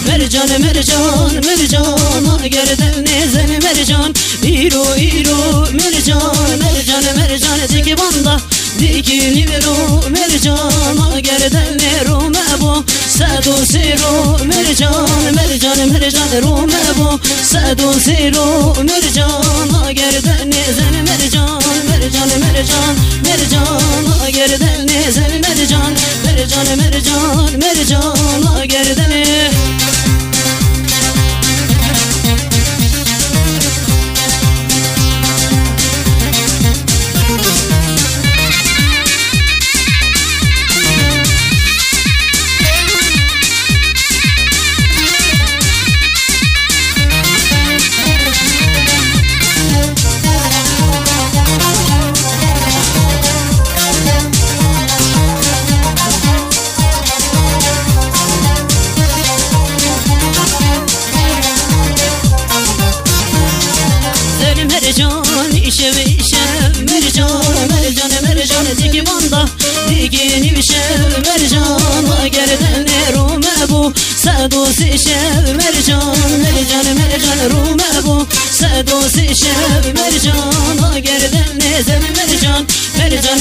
مرجان مرجان مرجان مرجان گردن نزن مرجان ایرو ایرو مرجان مرجان مرجان دیگه باندا دیگه نیرو مرجان گردن رو مبو صد و سیرو مرجان مرجان مرجان رو مبو صد و سیرو مرجان گردن نزن مرجان مرجان مرجان مرجان گردن نزن مرجان مرجان مرجان مرجان گردن مرجان ایشه ویشه مرجان مرجان مرجان دیگه باندا دیگه نیشه مرجان گردن رو مبو صد و سیشه مرجان مرجان مرجان رو مبو صد و سیشه مرجان گردن نزن مرجان مرجان